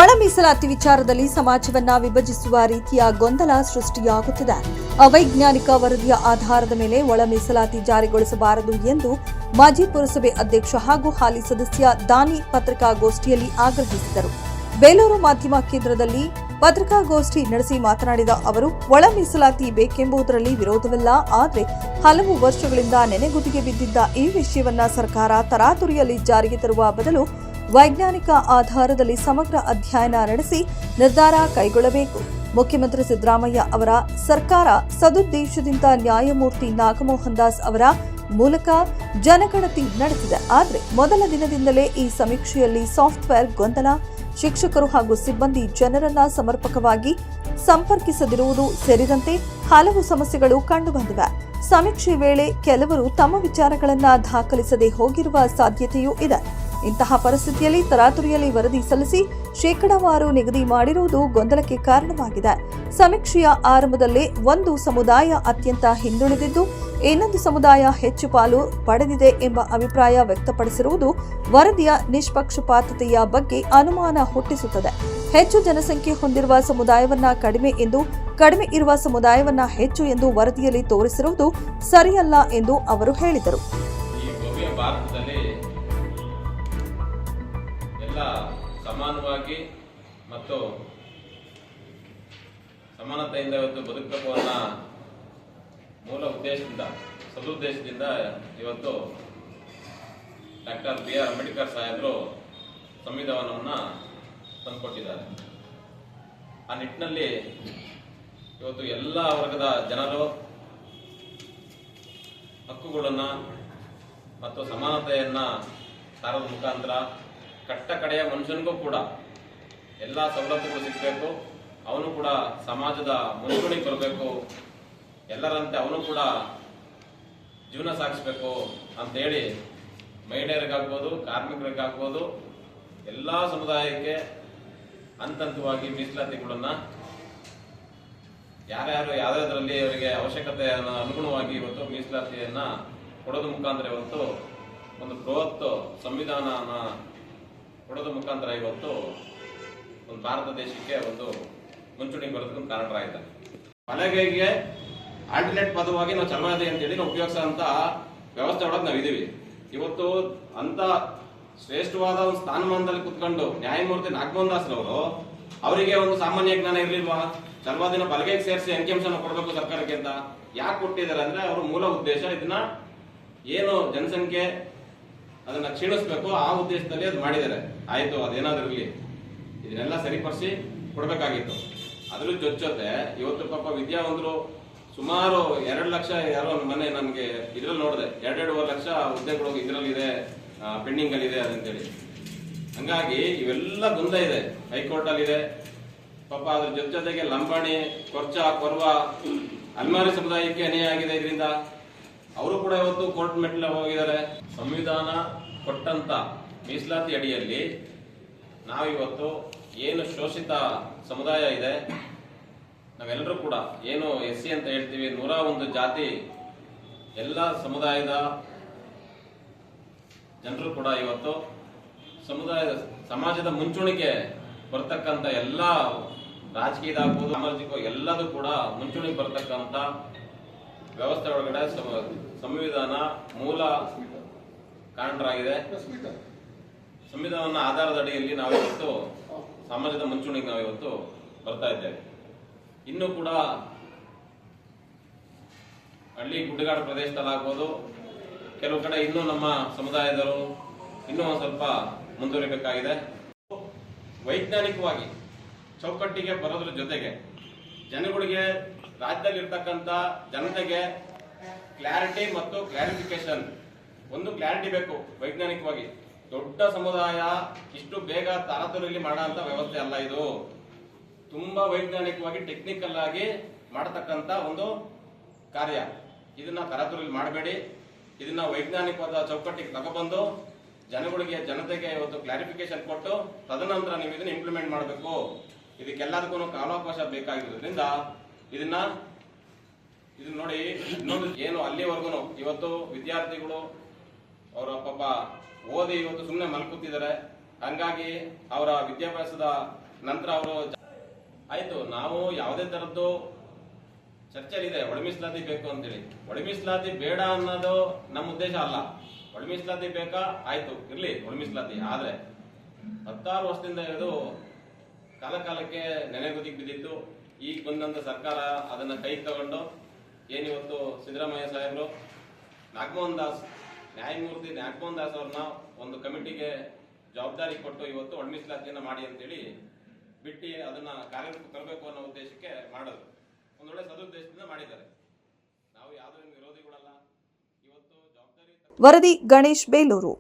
ಒಳ ಮೀಸಲಾತಿ ವಿಚಾರದಲ್ಲಿ ಸಮಾಜವನ್ನ ವಿಭಜಿಸುವ ರೀತಿಯ ಗೊಂದಲ ಸೃಷ್ಟಿಯಾಗುತ್ತಿದೆ. ಅವೈಜ್ಞಾನಿಕ ವರದಿಯ ಆಧಾರದ ಮೇಲೆ ಒಳ ಮೀಸಲಾತಿ ಜಾರಿಗೊಳಿಸಬಾರದು ಎಂದು ಮಾಜಿ ಪುರಸಭೆ ಅಧ್ಯಕ್ಷ ಹಾಗೂ ಹಾಲಿ ಸದಸ್ಯ ದಾನಿ ಪತ್ರಿಕಾಗೋಷ್ಠಿಯಲ್ಲಿ ಆಗ್ರಹಿಸಿದರು. ಬೇಲೂರು ಮಾಧ್ಯಮ ಕೇಂದ್ರದಲ್ಲಿ ಪತ್ರಿಕಾಗೋಷ್ಠಿ ನಡೆಸಿ ಮಾತನಾಡಿದ ಅವರು, ಒಳ ಮೀಸಲಾತಿ ಬೇಕೆಂಬುದರಲ್ಲಿ ವಿರೋಧವಿಲ್ಲ, ಆದರೆ ಹಲವು ವರ್ಷಗಳಿಂದ ನೆನೆಗುದಿಗೆ ಬಿದ್ದಿದ್ದ ಈ ವಿಷಯವನ್ನ ಸರ್ಕಾರ ತರಾತುರಿಯಲ್ಲಿ ಜಾರಿಗೆ ತರುವ ಬದಲು ವೈಜ್ಞಾನಿಕ ಆಧಾರದಲ್ಲಿ ಸಮಗ್ರ ಅಧ್ಯಯನ ನಡೆಸಿ ನಿರ್ಧಾರ ಕೈಗೊಳ್ಳಬೇಕು. ಮುಖ್ಯಮಂತ್ರಿ ಸಿದ್ದರಾಮಯ್ಯ ಅವರ ಸರ್ಕಾರ ಸದುದ್ದೇಶದಿಂದ ನ್ಯಾಯಮೂರ್ತಿ ನಾಗಮೋಹನ್ ದಾಸ್ ಅವರ ಮೂಲಕ ಜನಗಣತಿ ನಡೆಸಿದೆ. ಆದರೆ ಮೊದಲ ದಿನದಿಂದಲೇ ಈ ಸಮೀಕ್ಷೆಯಲ್ಲಿ ಸಾಫ್ಟ್ವೇರ್ ಗೊಂದಲ, ಶಿಕ್ಷಕರು ಹಾಗೂ ಸಿಬ್ಬಂದಿ ಜನರನ್ನ ಸಮರ್ಪಕವಾಗಿ ಸಂಪರ್ಕಿಸದಿರುವುದು ಸೇರಿದಂತೆ ಹಲವು ಸಮಸ್ಯೆಗಳು ಕಂಡುಬಂದಿವೆ. ಸಮೀಕ್ಷೆ ವೇಳೆ ಕೆಲವರು ತಮ್ಮ ವಿಚಾರಗಳನ್ನ ದಾಖಲಿಸದೆ ಹೋಗಿರುವ ಸಾಧ್ಯತೆಯೂ ಇದೆ. ಇಂತಹ ಪರಿಸ್ಥಿತಿಯಲ್ಲಿ ತರಾತುರಿಯಲ್ಲಿ ವರದಿ ಸಲ್ಲಿಸಿ ಶೇಕಡಾವಾರು ನಿಗದಿ ಮಾಡಿರುವುದು ಗೊಂದಲಕ್ಕೆ ಕಾರಣವಾಗಿದೆ. ಸಮೀಕ್ಷೆಯ ಆರಂಭದಲ್ಲೇ ಒಂದು ಸಮುದಾಯ ಅತ್ಯಂತ ಹಿಂದುಳಿದಿದ್ದು, ಇನ್ನೊಂದು ಸಮುದಾಯ ಹೆಚ್ಚು ಪಾಲು ಪಡೆದಿದೆ ಎಂಬ ಅಭಿಪ್ರಾಯ ವ್ಯಕ್ತಪಡಿಸಿರುವುದು ವರದಿಯ ನಿಷ್ಪಕ್ಷಪಾತತೆಯ ಬಗ್ಗೆ ಅನುಮಾನ ಹುಟ್ಟಿಸುತ್ತದೆ. ಹೆಚ್ಚು ಜನಸಂಖ್ಯೆ ಹೊಂದಿರುವ ಸಮುದಾಯವನ್ನ ಕಡಿಮೆ ಎಂದು, ಕಡಿಮೆ ಇರುವ ಸಮುದಾಯವನ್ನ ಹೆಚ್ಚು ಎಂದು ವರದಿಯಲ್ಲಿ ತೋರಿಸಿರುವುದು ಸರಿಯಲ್ಲ ಎಂದು ಅವರು ಹೇಳಿದರು. ಸಮಾನವಾಗಿ ಮತ್ತು ಸಮಾನತೆಯಿಂದ ಇವತ್ತು ಬದುಕಬೇಕು ಅನ್ನೋ ಮೂಲ ಉದ್ದೇಶದಿಂದ, ಸದುದ್ದೇಶದಿಂದ ಇವತ್ತು ಡಾಕ್ಟರ್ BR ಅಂಬೇಡ್ಕರ್ ಸಾಹೇಬರು ಸಂವಿಧಾನವನ್ನು ತಂದುಕೊಟ್ಟಿದ್ದಾರೆ. ಆ ನಿಟ್ಟಿನಲ್ಲಿ ಇವತ್ತು ಎಲ್ಲ ವರ್ಗದ ಜನರು ಹಕ್ಕುಗಳನ್ನು ಮತ್ತು ಸಮಾನತೆಯನ್ನು ಸಾರದ ಮುಖಾಂತರ ಕಟ್ಟ ಕಡೆಯ ಮನುಷ್ಯನಿಗೂ ಕೂಡ ಎಲ್ಲ ಸವಲತ್ತುಗಳು ಸಿಗಬೇಕು, ಅವನು ಕೂಡ ಸಮಾಜದ ಮುಂಚೂಣಿಗೆ ಬರಬೇಕು, ಎಲ್ಲರಂತೆ ಅವನು ಕೂಡ ಜೀವನ ಸಾಗಿಸ್ಬೇಕು ಅಂತೇಳಿ ಮಹಿಳೆಯರಿಗಾಗ್ಬೋದು, ಕಾರ್ಮಿಕರಿಗಾಗ್ಬೋದು, ಎಲ್ಲ ಸಮುದಾಯಕ್ಕೆ ಹಂತವಾಗಿ ಮೀಸಲಾತಿಗಳನ್ನು ಯಾರ್ಯಾರು ಯಾವುದ್ರಲ್ಲಿ ಅವರಿಗೆ ಅವಶ್ಯಕತೆಯನ್ನು ಅನುಗುಣವಾಗಿ ಇವತ್ತು ಮೀಸಲಾತಿಯನ್ನು ಕೊಡೋದು ಮುಖಾಂತರ ಇವತ್ತು ಒಂದು ಬೃಹತ್ ಸಂವಿಧಾನ ಕೊಡೋದು ಮುಖಾಂತರ ಇವತ್ತು ಒಂದು ಭಾರತ ದೇಶಕ್ಕೆ ಒಂದು ಮುಂಚೂಣಿಗೆ ಬರೋದಕ್ಕೆ ಕಾರಣರಾಗಿದ್ದಾರೆ. ಮನೆಗೆ ಆಲ್ಟರ್ನೇಟ್ ಪದವಾಗಿ ನಾವು ಚಲವಾದಿ ಅಂತೇಳಿ ನಾವು ಉಪಯೋಗಿಸುವಂತ ವ್ಯವಸ್ಥೆ ಒಳಗೆ ನಾವು ಇದೀವಿ. ಇವತ್ತು ಅಂತ ಶ್ರೇಷ್ಠವಾದ ಒಂದು ಸ್ಥಾನಮಾನದಲ್ಲಿ ಕುತ್ಕೊಂಡು ನ್ಯಾಯಮೂರ್ತಿ ನಾಗಮೋಹನ್ ದಾಸ್ ರವರು ಅವರಿಗೆ ಒಂದು ಸಾಮಾನ್ಯ ಜ್ಞಾನ ಇರಲಿಲ್ವಾ? ಚಲವಾದಿನ ಬಲಗೈಗೆ ಸೇರಿಸಿ ಅಂಕಿಅಂಶನ ಕೊಡಬೇಕು ಸರ್ಕಾರಕ್ಕೆ ಅಂತ ಯಾಕೆ ಕೊಟ್ಟಿದ್ದಾರೆ ಅಂದ್ರೆ ಅವರ ಮೂಲ ಉದ್ದೇಶ ಇದನ್ನ ಏನು ಜನಸಂಖ್ಯೆ ಅದನ್ನ ಕ್ಷೀಣಿಸಬೇಕು ಆ ಉದ್ದೇಶದಲ್ಲಿ ಅದು ಮಾಡಿದ್ದಾರೆ. ಆಯ್ತು, ಅದೇನಾದ್ರೂ ಇರಲಿ, ಇದನ್ನೆಲ್ಲ ಸರಿಪಡಿಸಿ ಕೊಡ್ಬೇಕಾಗಿತ್ತು. ಅದ್ರ ಜೊತೆ ಇವತ್ತು ಪಾಪ ವಿದ್ಯಾವಂತರು ಸುಮಾರು 2 ಲಕ್ಷ ಯಾರೋ ಮನೆ ನನಗೆ ಇದ್ರಲ್ಲಿ ನೋಡಿದೆ, 2.5 ಲಕ್ಷ ಹುದ್ದೆಗಳು ಇದ್ರಲ್ಲಿದೆ, ಪೆಂಡಿಂಗ್ ಅಲ್ಲಿ ಇದೆ ಅದಂತೇಳಿ. ಹಂಗಾಗಿ ಇವೆಲ್ಲ ಗೊಂದಲ ಇದೆ, ಹೈಕೋರ್ಟ್ ಅಲ್ಲಿ ಇದೆ ಪಾಪ. ಅದ್ರ ಜೊತೆಗೆ ಲಂಬಾಣಿ, ಕೊರ್ವ, ಅಲ್ಮಾರಿ ಸಮುದಾಯಕ್ಕೆ ಅನ್ಯಾಯ ಆಗಿದೆ. ಇದರಿಂದ ಅವರು ಕೂಡ ಇವತ್ತು ಕೋರ್ಟ್ ಮೆಟ್ಲ ಹೋಗಿದ್ದಾರೆ. ಸಂವಿಧಾನ ಕೊಟ್ಟಂತ ಮೀಸಲಾತಿ ಅಡಿಯಲ್ಲಿ ನಾವಿವತ್ತು ಏನು ಶೋಷಿತ ಸಮುದಾಯ ಇದೆ, ನಾವೆಲ್ಲರೂ ಕೂಡ ಏನು SC ಅಂತ ಹೇಳ್ತೀವಿ, 101 ಜಾತಿ ಎಲ್ಲ ಸಮುದಾಯದ ಜನರು ಕೂಡ ಇವತ್ತು ಸಮಾಜದ ಮುಂಚೂಣಿಗೆ ಬರ್ತಕ್ಕಂಥ ಎಲ್ಲ ರಾಜಕೀಯದಾಗ್ಬೋದು, ಸಾಮಾಜಿಕ ಎಲ್ಲದೂ ಕೂಡ ಮುಂಚೂಣಿಗೆ ಬರ್ತಕ್ಕಂಥ ವ್ಯವಸ್ಥೆ ಒಳಗಡೆ ಸಂವಿಧಾನ ಮೂಲ ಕಾರಣರಾಗಿದೆ. ಸಂವಿಧಾನ ಆಧಾರದ ಅಡಿಯಲ್ಲಿ ನಾವಿವತ್ತು ಸಮಾಜದ ಮುಂಚೂಣಿಗೆ ನಾವಿವತ್ತು ಬರ್ತಾ ಇದ್ದೇವೆ. ಇನ್ನು ಕೂಡ ಹಳ್ಳಿ ಗುಡ್ಡಗಾಡು ಪ್ರದೇಶದಲ್ಲಾಗ್ಬೋದು, ಕೆಲವು ಕಡೆ ಇನ್ನೂ ನಮ್ಮ ಸಮುದಾಯದವರು ಇನ್ನೂ ಒಂದು ಸ್ವಲ್ಪ ಮುಂದುವರಿಬೇಕಾಗಿದೆ. ವೈಜ್ಞಾನಿಕವಾಗಿ ಚೌಕಟ್ಟಿಗೆ ಬರೋದ್ರ ಜೊತೆಗೆ ಜನಗಳಿಗೆ, ರಾಜ್ಯದಲ್ಲಿರ್ತಕ್ಕಂಥ ಜನತೆಗೆ ಕ್ಲಾರಿಟಿ ಮತ್ತು ಕ್ಲಾರಿಫಿಕೇಶನ್, ಒಂದು ಕ್ಲಾರಿಟಿ ಬೇಕು ವೈಜ್ಞಾನಿಕವಾಗಿ. ದೊಡ್ಡ ಸಮುದಾಯ ಇಷ್ಟು ಬೇಗ ತಾರತಮ್ಯದಲ್ಲಿ ಮಾಡೋ ವ್ಯವಸ್ಥೆ ಅಲ್ಲ ಇದು. ತುಂಬಾ ವೈಜ್ಞಾನಿಕವಾಗಿ ಟೆಕ್ನಿಕಲ್ ಆಗಿ ಮಾಡತಕ್ಕಂತ ಒಂದು ಕಾರ್ಯ. ಇದನ್ನ ತರಾತುರಿಯಲ್ಲಿ ಮಾಡಬೇಡಿ, ಇದನ್ನ ವೈಜ್ಞಾನಿಕವಾದ ಚೌಕಟ್ಟಿಗೆ ತಗೊಬಂದು ಜನತೆಗೆ ಇವತ್ತು ಕ್ಲಾರಿಫಿಕೇಶನ್ ಕೊಟ್ಟು ತದನಂತರ ನೀವು ಇದನ್ನ ಇಂಪ್ಲಿಮೆಂಟ್ ಮಾಡಬೇಕು. ಇದಕ್ಕೆಲ್ಲದಕ್ಕೂ ಕಾಲಾವಕಾಶ ಬೇಕಾಗಿರೋದ್ರಿಂದ ಇದನ್ನ ನೋಡಿ, ಇನ್ನೊಂದು ಏನು ಅಲ್ಲಿವರೆಗೂ ಇವತ್ತು ವಿದ್ಯಾರ್ಥಿಗಳು ಅವರ ಪಾಪ ಓದಿ ಇವತ್ತು ಸುಮ್ಮನೆ ಮಲ್ಕುತ್ತಿದ್ದಾರೆ. ಹಂಗಾಗಿ ಅವರ ವಿದ್ಯಾಭ್ಯಾಸದ ನಂತರ ಅವರು ಆಯ್ತು, ನಾವು ಯಾವುದೇ ತರದ್ದು ಚರ್ಚೆಲಿದೆ ಒಳ ಮೀಸಲಾತಿ ಬೇಕು ಅಂತೇಳಿ. ಒಳ ಮೀಸಲಾತಿ ಬೇಡ ಅನ್ನೋದು ನಮ್ಮ ಉದ್ದೇಶ ಅಲ್ಲ. ಒಳ ಮೀಸಲಾತಿ ಬೇಕಾ, ಆಯ್ತು ಇರ್ಲಿ ಒಳ ಮೀಸಲಾತಿ. ಆದ್ರೆ 16 ವರ್ಷದಿಂದ ಇದು ಕಾಲಕ್ಕೆ ನೆನೆಗುದಿಗೆ ಬಿದ್ದಿತ್ತು. ಈಗ ಬಂದಂತ ಸರ್ಕಾರ ಅದನ್ನ ಕೈಗೆ ತಗೊಂಡು ಏನಿವತ್ತು ಸಿದ್ದರಾಮಯ್ಯ ಸಾಹೇಬರು ನ್ಯಾಯಮೂರ್ತಿ ನಾಗಮೋಹನ್ ದಾಸ್ ಅವ್ರನ್ನ ಒಂದು ಕಮಿಟಿಗೆ ಜವಾಬ್ದಾರಿ ಕೊಟ್ಟು ಇವತ್ತು ಒಳ ಮೀಸಲಾತಿಯನ್ನ ಮಾಡಿ ಅಂತೇಳಿ ಬಿಟ್ಟು ಅದನ್ನ ಕಾರ್ಯರೂಪಕ್ಕೆ ತರಬೇಕು ಅನ್ನೋ ಉದ್ದೇಶಕ್ಕೆ ಮಾಡೋದು. ಒಂದೊಳ್ಳೆ ಸದುದ್ದೇಶದಿಂದ ಮಾಡಿದ್ದಾರೆ. ನಾವು ಯಾವುದೇ ವಿರೋಧಿಗಳಲ್ಲ. ಇವತ್ತು ಜವಾಬ್ದಾರಿ ವರದಿ ಗಣೇಶ್ ಬೇಲೂರು.